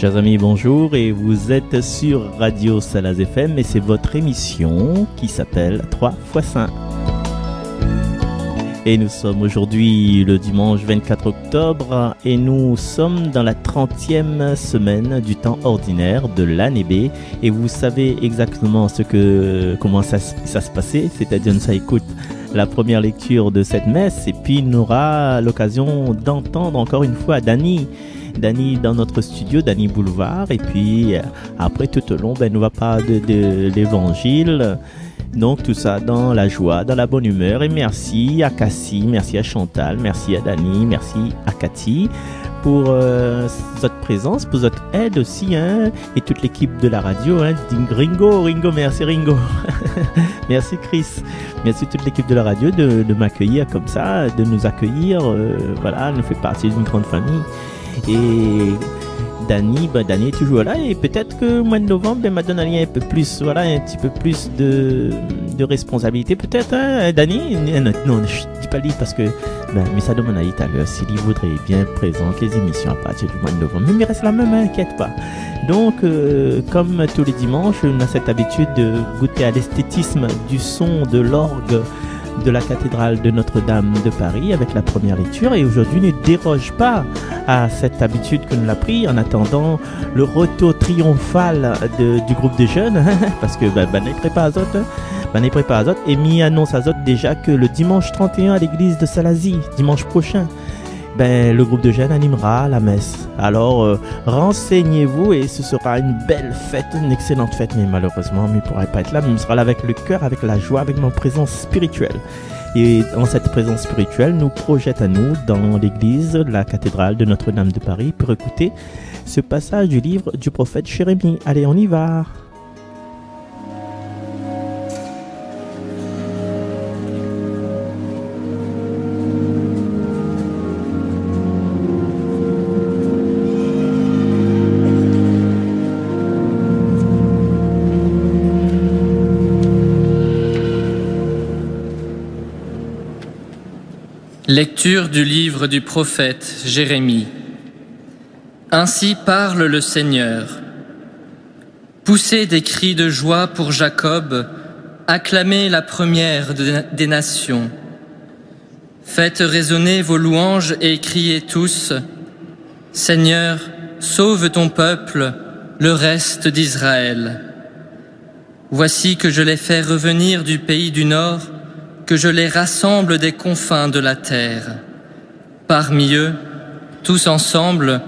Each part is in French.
Chers amis, bonjour, et vous êtes sur Radio Salaz FM et c'est votre émission qui s'appelle 3x5. Et nous sommes aujourd'hui le dimanche 24 octobre et nous sommes dans la 30e semaine du temps ordinaire de l'année B. Et vous savez exactement comment ça se passait, c'est-à-dire nous ça écoute la première lecture de cette messe et puis on aura l'occasion d'entendre encore une fois Dany dans notre studio, Dany Boulevard, et puis après tout au long nous va parler de l'évangile. Donc tout ça dans la joie, dans la bonne humeur, et merci à Cassie, merci à Chantal, merci à Dany, merci à Cathy pour votre présence, pour votre aide aussi, et toute l'équipe de la radio, Ringo, merci Ringo, merci Chris, merci toute l'équipe de la radio de m'accueillir comme ça, de nous accueillir, voilà, nous fait partie d'une grande famille. Et Dany est toujours là, et peut-être que le mois de novembre m'a donné un peu plus, voilà, un petit peu plus de responsabilité, peut-être, Dany. Non, je dis pas lui parce que mais ça demande à tout à l'heure s'il voudrait bien présenter les émissions à partir du mois de novembre. Mais il reste la même, inquiète pas. Donc, comme tous les dimanches, on a cette habitude de goûter à l'esthétisme du son de l'orgue de la cathédrale de Notre-Dame de Paris avec la première lecture, et aujourd'hui ne déroge pas à cette habitude que nous l'a pris en attendant le retour triomphal du groupe de jeunes parce que Banay prépare Azot et m'y annonce Azot déjà que le dimanche 31 à l'église de Salazie, dimanche prochain, le groupe de jeunes animera la messe. Alors renseignez-vous et ce sera une belle fête, une excellente fête, mais malheureusement il ne pourra pas être là, mais il sera là avec le cœur, avec la joie, avec ma présence spirituelle. Et dans cette présence spirituelle nous projette à nous dans l'église, la cathédrale de Notre-Dame de Paris, pour écouter ce passage du livre du prophète Jérémie. Allez, on y va. Lecture du livre du prophète Jérémie. Ainsi parle le Seigneur. Poussez des cris de joie pour Jacob, acclamez la première des nations. Faites résonner vos louanges et criez tous, Seigneur, sauve ton peuple, le reste d'Israël. Voici que je les fais revenir du pays du Nord, que je les rassemble des confins de la terre. Parmi eux, tous ensemble,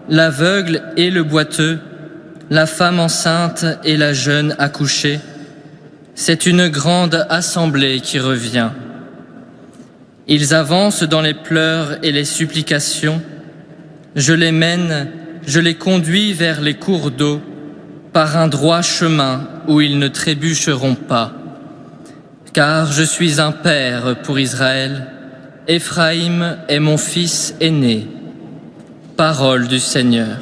l'aveugle et le boiteux, la femme enceinte et la jeune accouchée. C'est une grande assemblée qui revient. Ils avancent dans les pleurs et les supplications. Je les mène, je les conduis vers les cours d'eau, par un droit chemin où ils ne trébucheront pas. Car je suis un père pour Israël, Éphraïm est mon fils aîné. Parole du Seigneur.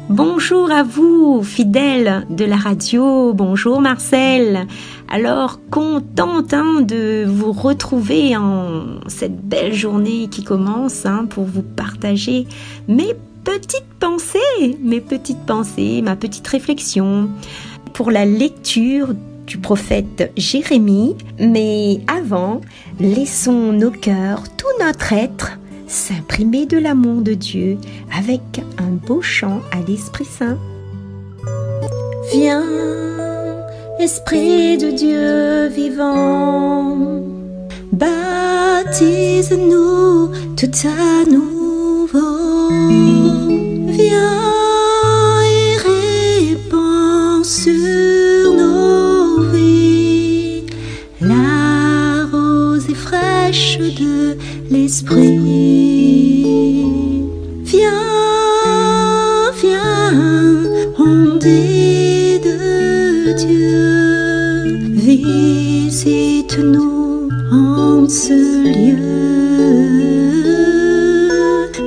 Bonjour à vous, fidèles de la radio. Bonjour Marcel. Alors, contente de vous retrouver en cette belle journée qui commence pour vous partager mes petites pensées, ma petite réflexion pour la lecture du prophète Jérémie. Mais avant, laissons nos cœurs, tout notre être, s'imprimer de l'amour de Dieu avec un beau chant à l'Esprit Saint. Viens, Esprit de Dieu vivant, baptise-nous tout à nouveau. Viens et répands sur nos vies la rosée fraîche de l'Esprit. Viens, ondée de Dieu, visite-nous en ce lieu.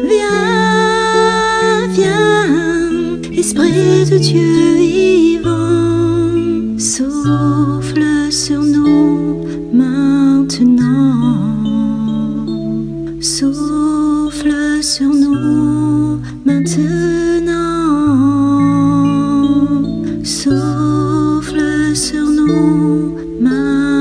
Viens, viens, Esprit de Dieu vivant, souffle sur nous maintenant. Souffle sur nous maintenant. Souffle sur nous maintenant.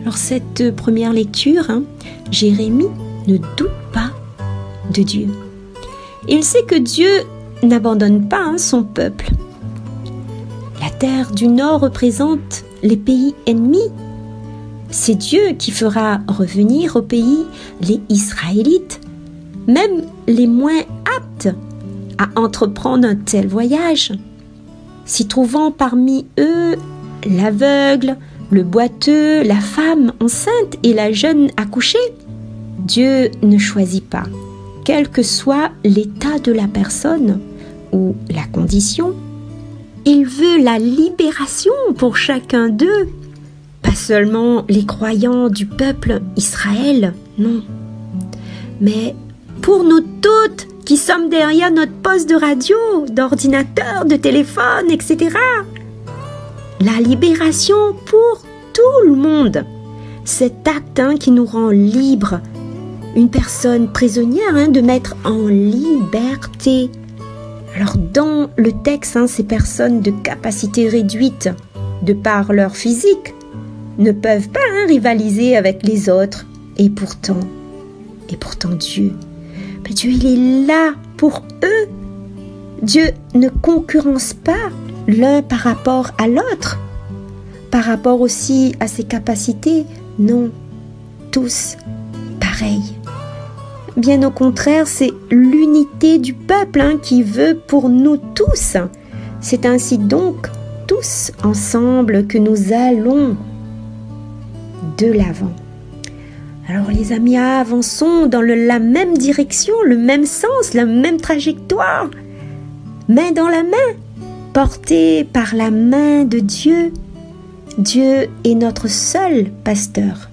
Alors cette première lecture, Jérémie ne doute pas de Dieu. Il sait que Dieu n'abandonne pas son peuple. La terre du Nord représente les pays ennemis. C'est Dieu qui fera revenir au pays les Israélites, même les moins aptes à entreprendre un tel voyage. S'y trouvant parmi eux l'aveugle, le boiteux, la femme enceinte et la jeune accouchée, Dieu ne choisit pas, quel que soit l'état de la personne ou la condition. Il veut la libération pour chacun d'eux, pas seulement les croyants du peuple Israël, non, mais pour nous toutes qui sommes derrière notre poste de radio, d'ordinateur, de téléphone, etc. La libération pour tout le monde. Cet acte qui nous rend libres, une personne prisonnière de mettre en liberté. Alors dans le texte, ces personnes de capacité réduite, de par leur physique, ne peuvent pas rivaliser avec les autres. Et pourtant Dieu, Dieu il est là pour eux. Dieu ne concurrence pas l'un par rapport à l'autre, par rapport aussi à ses capacités. Non, tous pareils. Bien au contraire, c'est l'unité du peuple qui veut pour nous tous. C'est ainsi donc tous ensemble que nous allons de l'avant. Alors les amis, avançons dans la même direction, le même sens, la même trajectoire, main dans la main, portés par la main de Dieu. Dieu est notre seul pasteur.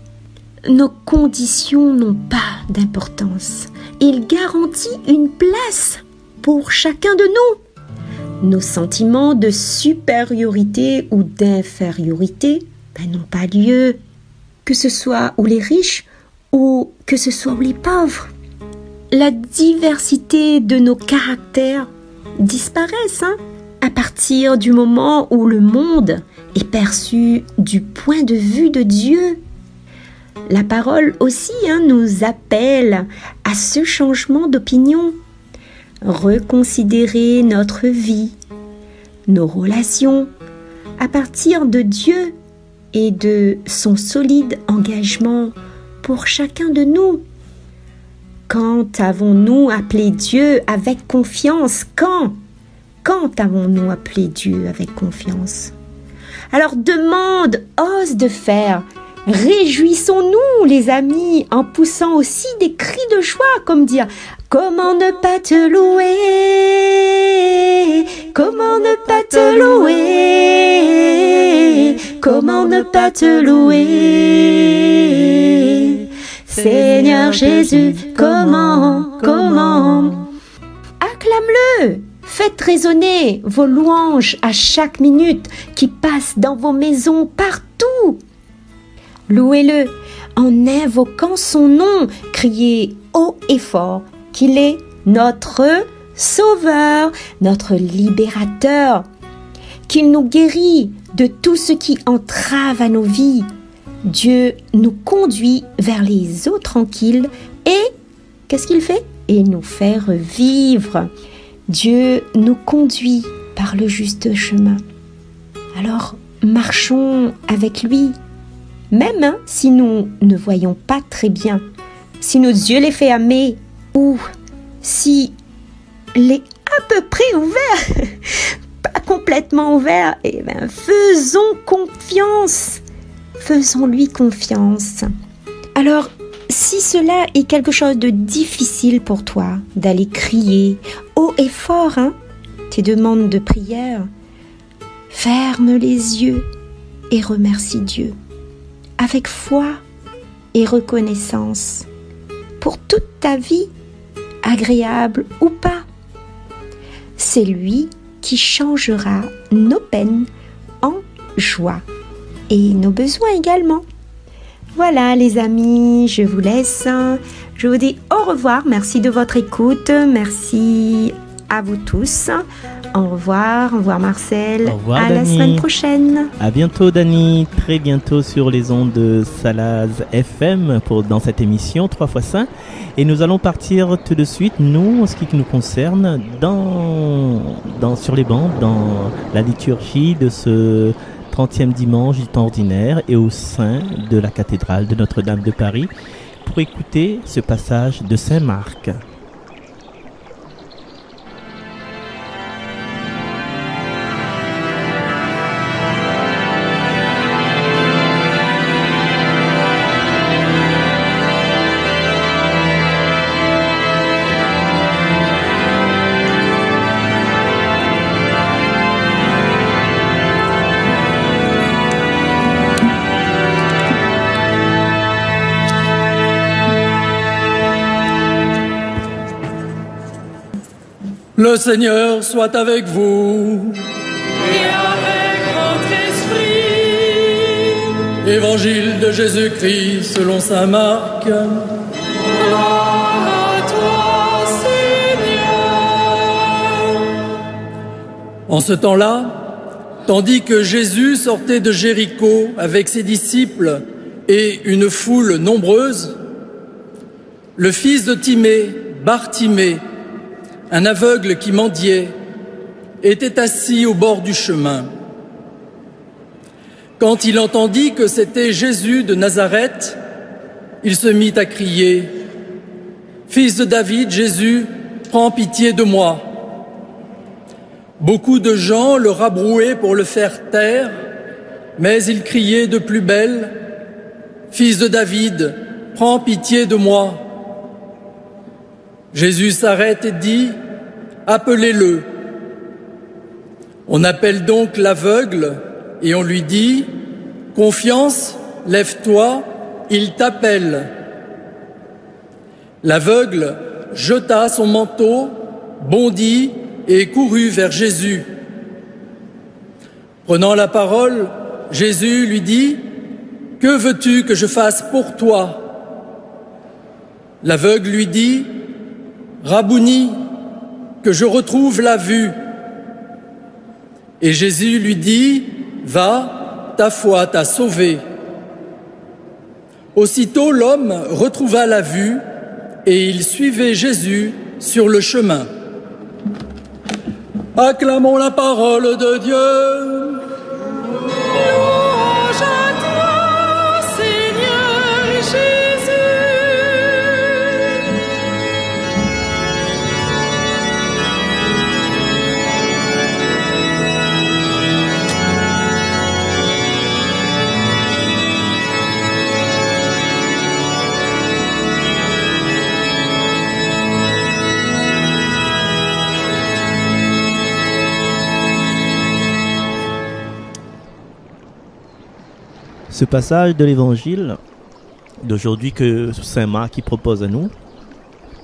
Nos conditions n'ont pas d'importance. Il garantit une place pour chacun de nous. Nos sentiments de supériorité ou d'infériorité n'ont pas lieu, que ce soit ou les riches ou que ce soit ou les pauvres. La diversité de nos caractères disparaissent à partir du moment où le monde est perçu du point de vue de Dieu. La parole aussi nous appelle à ce changement d'opinion. Reconsidérer notre vie, nos relations, à partir de Dieu et de son solide engagement pour chacun de nous. Quand avons-nous appelé Dieu avec confiance? Quand avons-nous appelé Dieu avec confiance? Alors demande, ose de faire. Réjouissons-nous les amis en poussant aussi des cris de joie, comme dire comment ne pas te louer, comment ne pas te louer, comment ne pas te louer, Seigneur Jésus, comment acclame-le. Faites résonner vos louanges à chaque minute qui passe dans vos maisons partout. Louez-le en invoquant son nom, criez haut et fort qu'il est notre Sauveur, notre Libérateur, qu'il nous guérit de tout ce qui entrave à nos vies. Dieu nous conduit vers les eaux tranquilles et qu'est-ce qu'il fait? Et nous fait revivre. Dieu nous conduit par le juste chemin. Alors marchons avec lui. Même si nous ne voyons pas très bien, si nos yeux les fermés ou si les à peu près ouverts, pas complètement ouverts, faisons confiance, faisons-lui confiance. Alors, si cela est quelque chose de difficile pour toi, d'aller crier haut et fort tes demandes de prière, ferme les yeux et remercie Dieu avec foi et reconnaissance pour toute ta vie, agréable ou pas. C'est lui qui changera nos peines en joie et nos besoins également. Voilà les amis, je vous laisse. Je vous dis au revoir. Merci de votre écoute. Merci à vous tous. Au revoir Marcel. Au revoir, à Dani. La semaine prochaine. À bientôt Dani, très bientôt sur les ondes de Salaz FM dans cette émission 3x5. Et nous allons partir tout de suite, nous, en ce qui nous concerne, sur les bancs, dans la liturgie de ce 30e dimanche du temps ordinaire et au sein de la cathédrale de Notre-Dame de Paris pour écouter ce passage de Saint Marc. Le Seigneur soit avec vous. Et avec votre esprit. Évangile de Jésus-Christ selon saint Marc. Gloire à toi, Seigneur. En ce temps-là, tandis que Jésus sortait de Jéricho avec ses disciples et une foule nombreuse, le fils de Timée, Bartimée, un aveugle qui mendiait, était assis au bord du chemin. Quand il entendit que c'était Jésus de Nazareth, il se mit à crier « Fils de David, Jésus, prends pitié de moi !» Beaucoup de gens le rabrouaient pour le faire taire, mais il criait de plus belle « Fils de David, prends pitié de moi !» Jésus s'arrête et dit « Appelez-le ». On appelle donc l'aveugle et on lui dit « Confiance, lève-toi, il t'appelle ». L'aveugle jeta son manteau, bondit et courut vers Jésus. Prenant la parole, Jésus lui dit « Que veux-tu que je fasse pour toi ?» L'aveugle lui dit « Rabouni, que je retrouve la vue. » Et Jésus lui dit « Va, ta foi t'a sauvé. » Aussitôt l'homme retrouva la vue et il suivait Jésus sur le chemin. Acclamons la parole de Dieu. Louange à toi, Seigneur Jésus. Ce passage de l'évangile d'aujourd'hui que Saint Marc y propose à nous,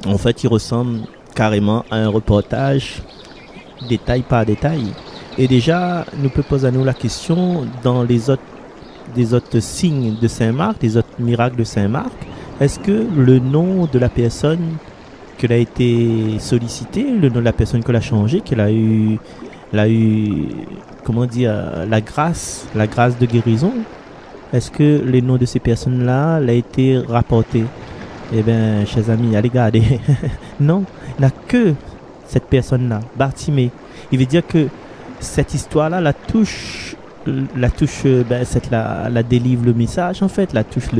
en fait, il ressemble carrément à un reportage détail par détail. Et déjà, nous peut poser à nous la question dans des autres signes de Saint Marc, des autres miracles de Saint Marc, est-ce que le nom de la personne qu'elle a été sollicitée, le nom de la personne qu'elle a changé, qu'elle a eu, comment dire, la grâce de guérison, est-ce que les noms de ces personnes-là l'a été rapporté? Eh bien, chers amis, allez regarder. Non, il n'y a que cette personne-là, Bartimée. Il veut dire que cette histoire-là la délivre le message, en fait, la touche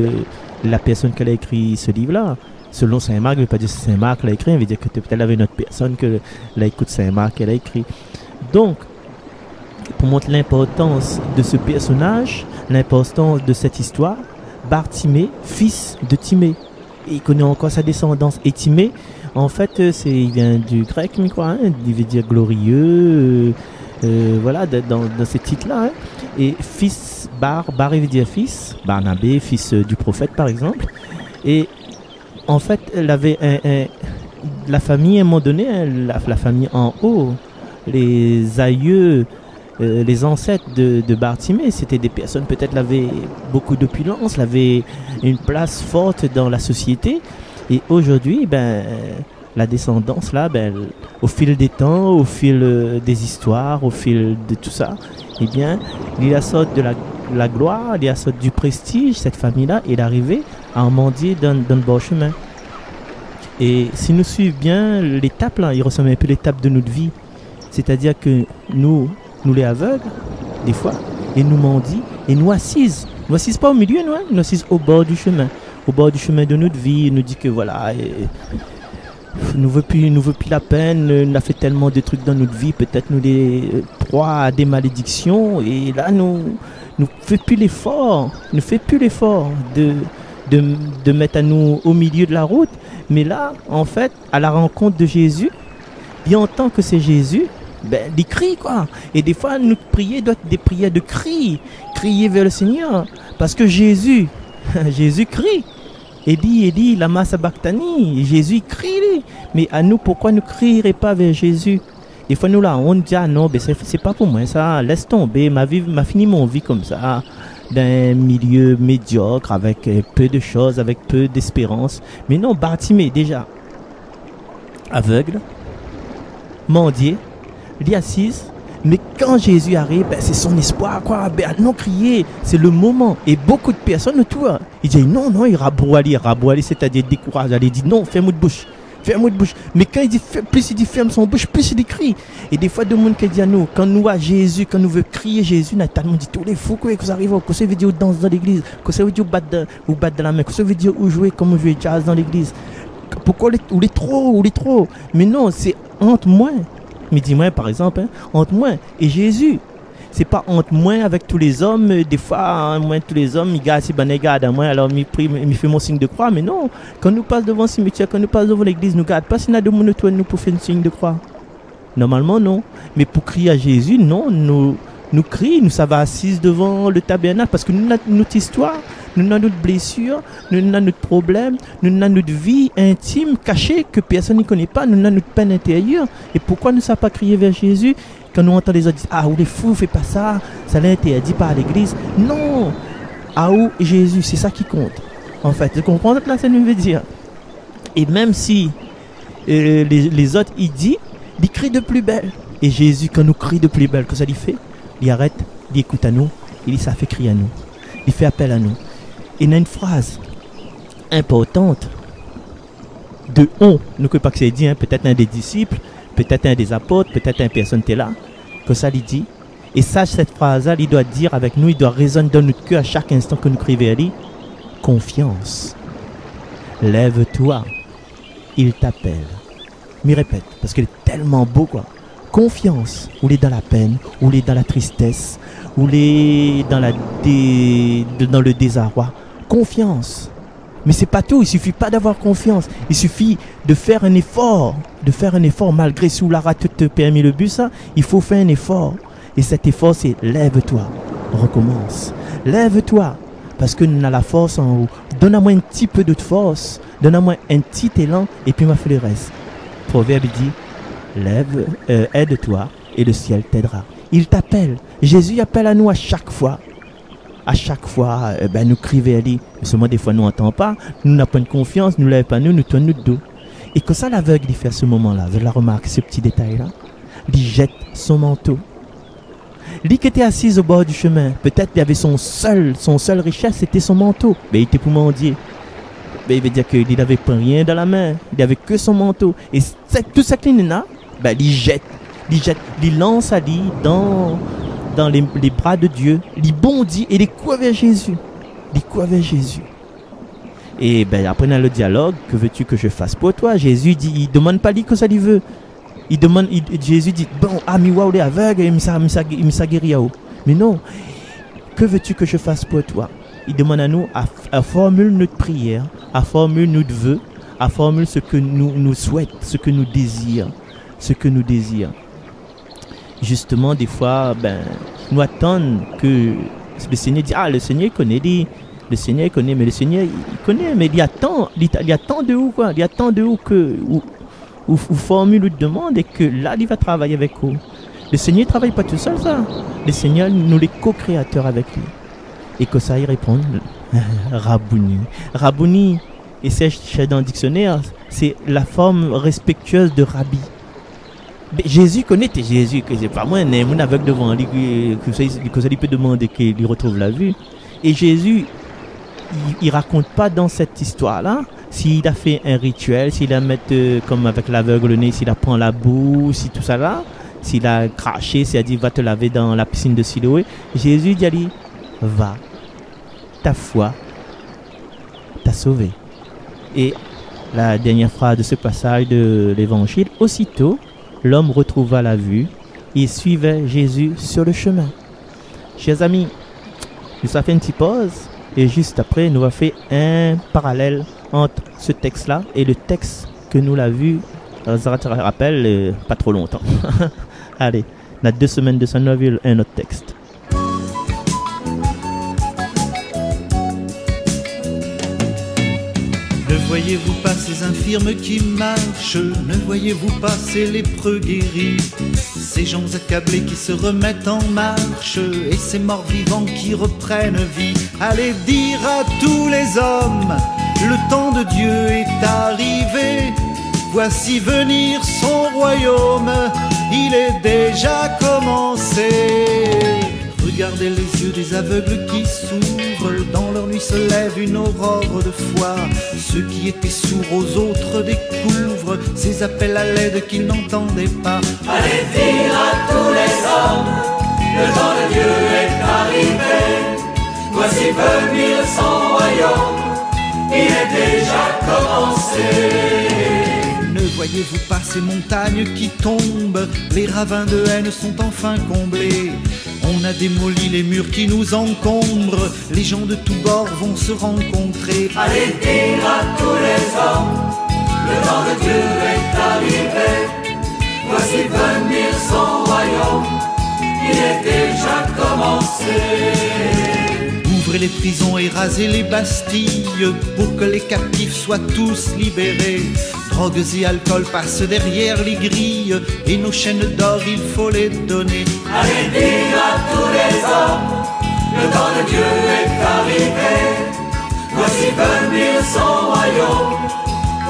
la personne qui a écrit ce livre-là. Selon Saint Marc, il ne veut pas dire que Saint Marc l'a écrit, il veut dire que peut-être avait une autre personne que l'écoute Saint Marc elle a écrit. Donc, pour montrer l'importance de ce personnage, l'importance de cette histoire, Bartimée, fils de Timée. Et il connaît encore sa descendance. Et Timée, en fait, il vient du grec, je crois, hein, il veut dire glorieux, voilà, dans ce titre-là. Hein. Et fils, Bar veut dire fils, Barnabé, fils du prophète par exemple. Et en fait, elle avait la famille, à un moment donné, la famille en haut, les aïeux, les ancêtres de Bartimée, c'était des personnes peut-être qui avaient beaucoup d'opulence, avaient une place forte dans la société. Et aujourd'hui, ben, la descendance, là, ben, au fil des temps, au fil des histoires, au fil de tout ça, eh bien, il y a sorte de la gloire, il y a sorte du prestige, cette famille-là est arrivée à en mendier dans le bon chemin. Et si nous suivons bien l'étape, là, il ressemble un peu à l'étape de notre vie. C'est-à-dire que nous les aveugles, des fois, et nous mendient, et nous assises. Nous assises pas au milieu, nous assises au bord du chemin. Au bord du chemin de notre vie, nous dit que voilà, nous veut plus la peine, nous a fait tellement de trucs dans notre vie, peut-être nous les proies à des malédictions, et là nous fait plus l'effort, de mettre à nous au milieu de la route, mais là, en fait, à la rencontre de Jésus, il entend que c'est Jésus, ben, il crie quoi. Et des fois, notre prière doit être des prières de cri, crier vers le Seigneur, parce que Jésus crie. Eli, lama sabachthani, Jésus crie. Mais à nous, pourquoi ne crierez pas vers Jésus? Des fois, nous là, on dit ah non, ben c'est pas pour moi ça, laisse tomber, m'a fini mon vie comme ça, d'un milieu médiocre, avec peu de choses, avec peu d'espérance. Mais non, Bartimée, déjà, aveugle, mendier, il est assise, mais quand Jésus arrive, ben, c'est son espoir, quoi. Ben, non, crier, c'est le moment. Et beaucoup de personnes autour, ils disent non, il rabrouali, c'est-à-dire décourage, il dit non, ferme votre bouche. Mais quand il dit, plus il dit ferme son bouche, plus il crie. Et des fois, de monde qui dit à nous, quand nous à Jésus, quand nous veut crier Jésus, nous avons dit tous les fous que vous arrivez, que ça veut dire danse dans l'église, que ça veut dire battre de la main, que ça veut dire jouer comme jouer jazz dans l'église. Pourquoi ou les trop. Mais non, c'est entre moi. Mais dis-moi par exemple, hein, entre moi et Jésus. C'est pas entre moi avec tous les hommes. Des fois, moi, tous les hommes, ils gardent si ben garde à moi, alors ils fait mon signe de croix. Mais non, quand nous passons devant le cimetière, quand nous passons devant l'église, nous gardons pas si nous avons de monotone nous pour faire un signe de croix. Normalement, non. Mais pour crier à Jésus, non, nous crions, nous ça va assises devant le tabernacle parce que nous avons notre histoire, nous avons notre blessure, nous avons notre problème, nous avons notre vie intime cachée que personne ne connaît pas, nous avons notre peine intérieure. Et pourquoi ne savons pas crier vers Jésus quand nous entendons les autres dire ah ou les fous, fais pas ça, ça l'a interdit par l'église. Non, ah ou Jésus, c'est ça qui compte. En fait, tu comprends ce que ça nous veut dire. Et même si les autres ils disent, ils crient de plus belle. Et Jésus, quand nous crie de plus belle, que ça lui fait? Il arrête, il écoute à nous, il dit ça fait crier à nous, il fait appel à nous. Il y a une phrase importante de on, ne sais pas que c'est dit, hein, peut-être un des disciples, peut-être un des apôtres, peut-être une personne qui est là, que ça lui dit. Et sache cette phrase-là, il doit dire avec nous, il doit résonner dans notre cœur à chaque instant que nous crions vers lui. Confiance. Lève-toi. Il t'appelle. Mais répète, parce qu'il est tellement beau quoi. Confiance. Ou il est dans la peine, ou il est dans la tristesse, ou il est dans le désarroi. Confiance. Mais c'est pas tout, il suffit pas d'avoir confiance. Il suffit de faire un effort. Malgré si la rate te permet le but, ça, il faut faire un effort. Et cet effort, c'est lève-toi. Recommence. Lève-toi. Parce que nous avons la force en haut. Donne-moi un petit peu de force. Donne-moi un petit élan et puis m'a fait le reste. Proverbe dit, aide-toi et le ciel t'aidera. Il t'appelle. Jésus appelle à nous à chaque fois. À chaque fois, nous crions vers lui. Mais seulement des fois, nous n'entendons pas. Nous n'avons pas de confiance, nous ne lèvons pas nous tournons notre dos. Et que ça, l'aveugle, il fait à ce moment-là, vous la remarquez, ce petit détail-là. Il jette son manteau. Lui qui était assis au bord du chemin, peut-être il avait son seul richesse, c'était son manteau. Mais il était pour mendier. Mais il veut dire qu'il n'avait pas rien dans la main. Il n'avait que son manteau. Et tout ça qu'il a, il jette. Il lance à lui dans les bras de Dieu. Il bondit et il court vers Jésus. Et après dans le dialogue, que veux-tu que je fasse pour toi? Jésus dit, il demande pas lui que ça lui veut. Jésus dit, bon, ami ou les aveugles, il m'a guéri. Mais non, que veux-tu que je fasse pour toi? Il demande à nous à formuler notre prière, à formuler notre vœu, à formuler ce que nous souhaitons, ce que nous désirons. justement, des fois, nous attendons que le Seigneur dit, le Seigneur connaît, le Seigneur connaît, mais le Seigneur, il connaît, mais il attend de vous, quoi. Il attend de vous que vous formulez une demande et que là, il va travailler avec vous. Le Seigneur ne travaille pas tout seul, ça. Le Seigneur, nous les co-créateurs avec lui. Et que ça y répond, Rabouni. Rabouni, et c'est dans le dictionnaire, c'est la forme respectueuse de Rabbi. Mais Jésus connaît Jésus, que c'est pas moi, mais mon aveugle devant lui, que ça il peut demander qu'il retrouve la vue. Et Jésus, il raconte pas dans cette histoire-là s'il a fait un rituel, s'il a mis comme avec l'aveugle le nez, s'il a pris la boue, si tout ça là, s'il a craché, s'il a dit va te laver dans la piscine de Siloé. Jésus dit allez, va, ta foi t'a sauvé. Et la dernière phrase de ce passage de l'évangile, aussitôt l'homme retrouva la vue et suivait Jésus sur le chemin. Chers amis, nous avons fait une petite pause et juste après nous avons fait un parallèle entre ce texte-là et le texte que nous l'avons vu, ça rappelle, pas trop longtemps. Allez, on a 2 semaines de Saint-Noville, un autre texte. Ne voyez-vous pas ces infirmes qui marchent? Ne voyez-vous pas ces lépreux guéris? Ces gens accablés qui se remettent en marche et ces morts vivants qui reprennent vie. Allez dire à tous les hommes, le temps de Dieu est arrivé. Voici venir son royaume, il est déjà commencé. Regardez les yeux des aveugles qui s'ouvrent, dans leur nuit se lève une aurore de foi. Ceux qui étaient sourds aux autres découvrent ces appels à l'aide qu'ils n'entendaient pas. Allez dire à tous les hommes, le temps de Dieu est arrivé. Voici venir son royaume, il est déjà commencé. Ne voyez-vous pas ces montagnes qui tombent? Les ravins de haine sont enfin comblés. On a démoli les murs qui nous encombrent. Les gens de tous bords vont se rencontrer. Allez dire à tous les hommes, le temps de Dieu est arrivé. Voici venir son royaume, il est déjà commencé. Ouvrez les prisons et rasez les bastilles pour que les captifs soient tous libérés. Drogues et alcool passent derrière les grilles et nos chaînes d'or il faut les donner. Allez dire à tous les hommes, le temps de Dieu est arrivé. Voici venir son royaume,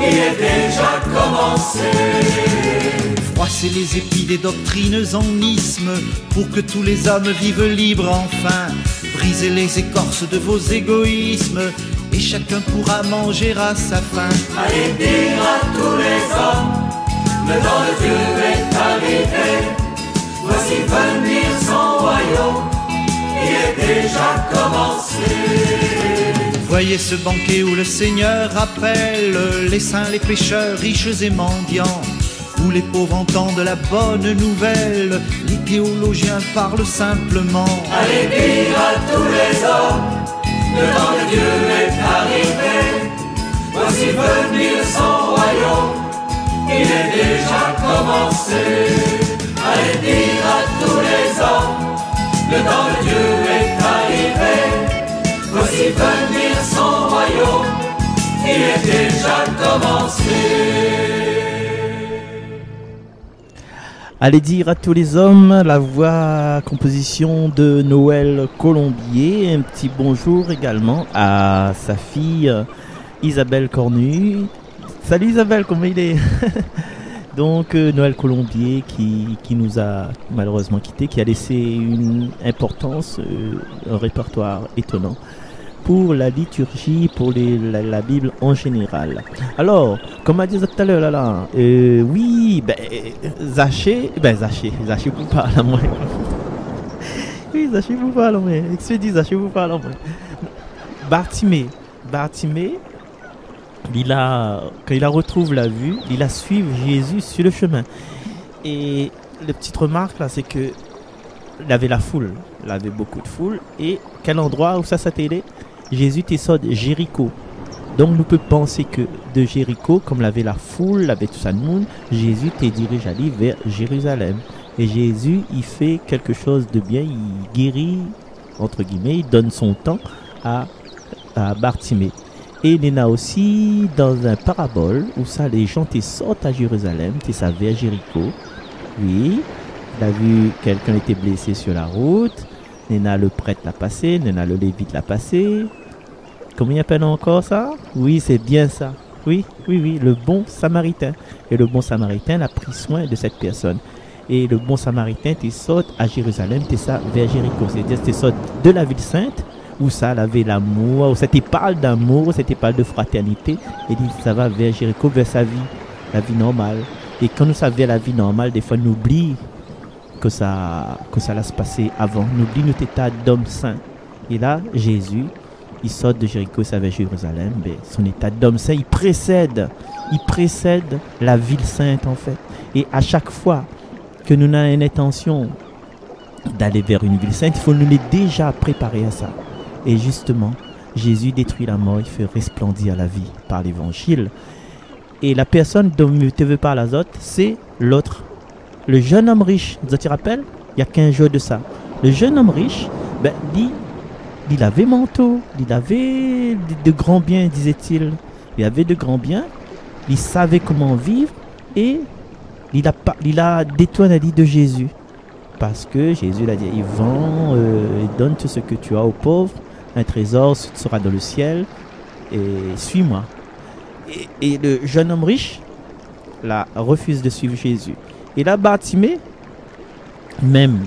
il est déjà commencé. Froissez les épis des doctrines en isme pour que tous les hommes vivent libres enfin. Brisez les écorces de vos égoïsmes et chacun pourra manger à sa faim. Allez dire à tous les hommes, le temps de Dieu est arrivé. Voici venir son royaume, il est déjà commencé. Voyez ce banquet où le Seigneur appelle les saints, les pécheurs, riches et mendiants, où les pauvres entendent la bonne nouvelle, les théologiens parlent simplement. Allez dire à tous les hommes, le temps de Dieu est arrivé. Voici venir son royaume, il est déjà commencé. Allez dire à tous les hommes, le temps de Dieu est arrivé. Voici venir son royaume, il est déjà commencé. Allez dire à tous les hommes, la voix composition de Noël Colombier. Un petit bonjour également à sa fille Isabelle Cornu. Salut Isabelle, comment il est? Donc Noël Colombier qui nous a malheureusement quittés, qui a laissé une importance, un répertoire étonnant pour la liturgie, pour la Bible en général. Alors, comme a dit tout à l'heure, oui, Zachée vous parle à moi. Oui, Zachée vous parle à moi. Expédie, Zachée vous parle à moi. Bartimée, quand il retrouve la vue, il a suivi Jésus sur le chemin. Et la petite remarque là, c'est que il avait la foule, il avait beaucoup de foule. Et quel endroit où ça s'est aidé? Jésus était sorti de Jéricho. Donc nous pouvons penser que de Jéricho, comme l'avait la foule, l'avait tout ça le monde, Jésus était dirigé aller vers Jérusalem. Et Jésus, il fait quelque chose de bien, il guérit, entre guillemets, il donne son temps à Bartimée. Et il y en a aussi dans un parabole où ça, les gens sortent à Jérusalem, tu savais à Jéricho. Oui, il a vu quelqu'un était blessé sur la route. Il y en a le prêtre l'a passé, il y en a le lévite l'a passé. Comment il appelle encore ça? Oui, c'est bien ça. Oui, le bon samaritain. Et le bon samaritain a pris soin de cette personne. Et le bon samaritain, tu sautes à Jérusalem, tu ça vers Jéricho. C'est-à-dire, tu sautes de la ville sainte, où ça avait l'amour, où ça te parle d'amour, ça te parle de fraternité. Et dit, ça va vers Jéricho, vers sa vie, la vie normale. Et quand nous savons la vie normale, des fois, nous oublions que ça allait se passer avant. Nous oublions notre état d'homme saint. Et là, Jésus, il sort de Jéricho, ça va à Jérusalem. Mais son état d'homme saint, il précède la ville sainte, en fait. Et à chaque fois que nous avons une intention d'aller vers une ville sainte, il faut nous les déjà préparer à ça. Et justement, Jésus détruit la mort, il fait resplendir la vie par l'évangile. Et la personne dont je te veux parler à autres, c'est l'autre. Le jeune homme riche, tu te rappelles? Il y a 15 jours de ça. Le jeune homme riche, il avait manteau, il avait de grands biens, disait-il. Il avait de grands biens, il savait comment vivre et il a détourné la vie de Jésus. Parce que Jésus l'a dit, il vend, il donne tout ce que tu as aux pauvres, un trésor sera dans le ciel, et suis-moi. Et le jeune homme riche, là, refuse de suivre Jésus. Et là, Bartimée, même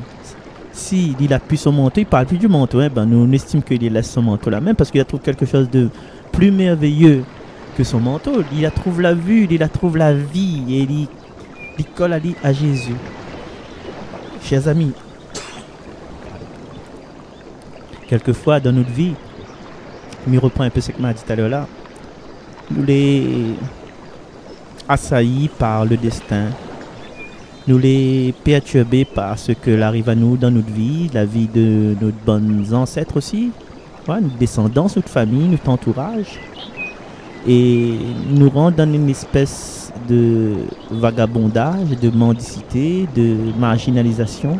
s'il a pu son manteau, il ne parle plus du manteau, nous on estime qu'il laisse son manteau là même, parce qu'il trouve quelque chose de plus merveilleux que son manteau. Il trouve la vue, il trouve la vie, et il colle à Jésus. Chers amis, quelquefois dans notre vie, je reprends un peu ce que m'a dit tout à l'heure là, nous les assaillis par le destin, nous les perturbés par ce que arrive à nous dans notre vie, la vie de nos bons ancêtres aussi, notre descendance, notre famille, notre entourage, et nous rendent dans une espèce de vagabondage, de mendicité, de marginalisation.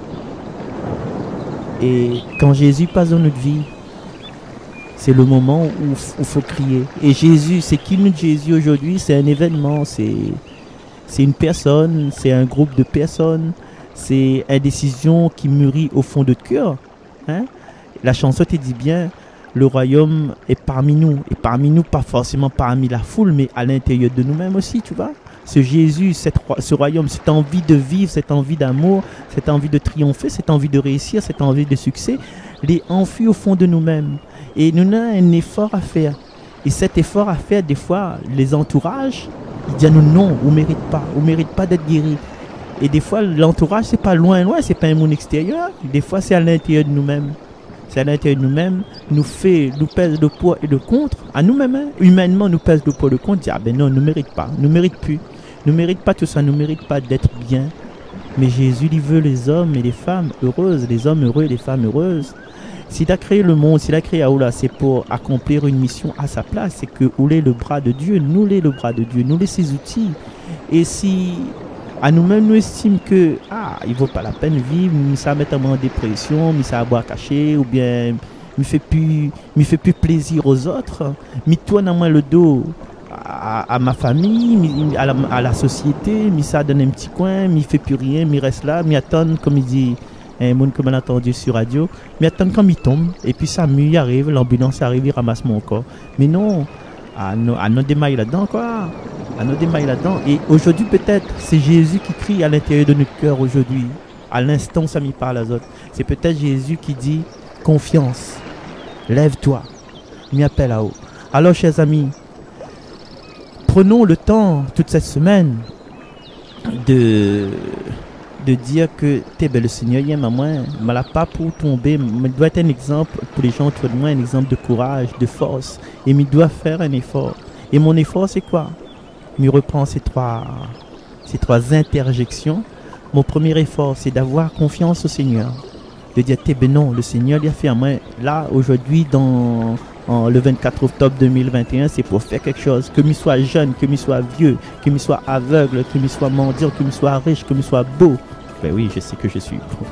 Et quand Jésus passe dans notre vie, c'est le moment où il faut crier. Et Jésus, c'est qui notre Jésus aujourd'hui? C'est un événement, c'est une personne, c'est un groupe de personnes, c'est une décision qui mûrit au fond de notre cœur. La chanson te dit bien, le royaume est parmi nous. Et parmi nous, pas forcément parmi la foule, mais à l'intérieur de nous-mêmes aussi, tu vois. Ce Jésus, ce royaume, cette envie de vivre, cette envie d'amour, cette envie de triompher, cette envie de réussir, cette envie de succès, il est enfui au fond de nous-mêmes. Et nous avons un effort à faire. Et cet effort à faire, des fois, les entourages, ils disent nous non, on ne mérite pas d'être guéri. Et des fois, l'entourage, c'est pas loin, c'est pas un monde extérieur. Des fois, c'est à l'intérieur de nous-mêmes. C'est à l'intérieur de nous-mêmes, nous pèse le poids et le contre. À nous-mêmes, humainement, nous pèse le poids et le contre. Dire, non, nous ne mérite pas, nous ne mérite plus. Nous ne mérite pas tout ça, nous ne mérite pas d'être bien. Mais Jésus, il veut les hommes et les femmes heureuses, les hommes heureux et les femmes heureuses. S'il a créé le monde, s'il a créé Aoula, c'est pour accomplir une mission à sa place. C'est que où est le bras de Dieu, nous l'est le bras de Dieu, nous l'est ses outils. Et si à nous-mêmes nous estimons que il ne vaut pas la peine de vivre, mais ça met en dépression, mais ça a boire caché, ou bien me fait plus plaisir aux autres, mais toi dans moi le dos à ma famille, à la société, mais ça donne un petit coin, mais fait plus rien, mais reste là, mais attend comme il dit un monde comme on a entendu sur radio, mais attend quand il tombe, et puis ça il arrive, l'ambulance arrive, il ramasse mon corps. Mais non, à nos démailles là-dedans quoi. À nos démailles là-dedans. Et aujourd'hui, peut-être, c'est Jésus qui crie à l'intérieur de notre cœur aujourd'hui. À l'instant, ça m'y parle à autres. C'est peut-être Jésus qui dit confiance, lève-toi, m'y appelle à haut. Alors, chers amis, prenons le temps, toute cette semaine, de dire que le Seigneur y aime à moi, mais là pas pour tomber, mais il doit être un exemple pour les gens autour de moi, un exemple de courage, de force. Et il doit faire un effort. Et mon effort, c'est quoi? Je reprends ces trois interjections. Mon premier effort, c'est d'avoir confiance au Seigneur. De dire, non, le Seigneur il a fait à moi. Là, aujourd'hui, le 24 octobre 2021, c'est pour faire quelque chose. Que je sois jeune, que je sois vieux, que je sois aveugle, que je sois mendiant, que je sois riche, que je sois beau. Ben oui, je sais que je suis bon.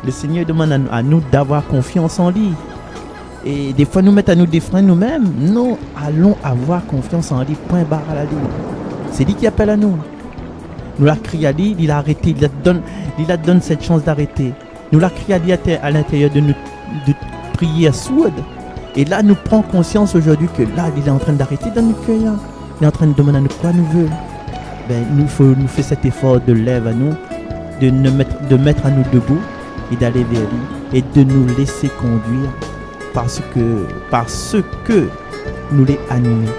Le Seigneur demande à nous d'avoir confiance en lui. Et des fois, nous mettre à nous des freins nous-mêmes. Nous allons avoir confiance en lui, point barre à la ligne. C'est lui qui appelle à nous. Nous l'a crié à lui, il l'a arrêté, il a donné cette chance d'arrêter. Nous l'a crié à lui à l'intérieur de prier à sourde. Et là, nous prenons conscience aujourd'hui que là, il est en train d'arrêter dans nos cœurs. Il est en train de demander à nous quoi nous veut. Ben, nous faire cet effort de lève à nous, de mettre à nous debout et d'aller vers lui et de nous laisser conduire parce que nous les animons.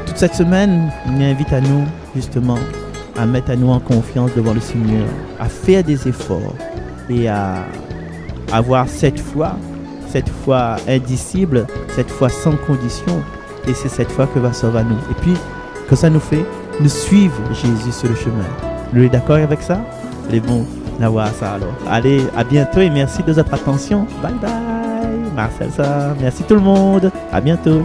Toute cette semaine, il m'invite à nous, justement, à mettre à nous en confiance devant le Seigneur, à faire des efforts et à avoir cette foi indicible, cette foi sans condition. Et c'est cette foi que va sauver à nous. Et puis, que ça nous fait, nous suivre Jésus sur le chemin. Vous êtes d'accord avec ça? C'est bon d'avoir ça alors. Allez, à bientôt et merci de votre attention. Bye bye. Marcel, ça. Merci tout le monde. À bientôt.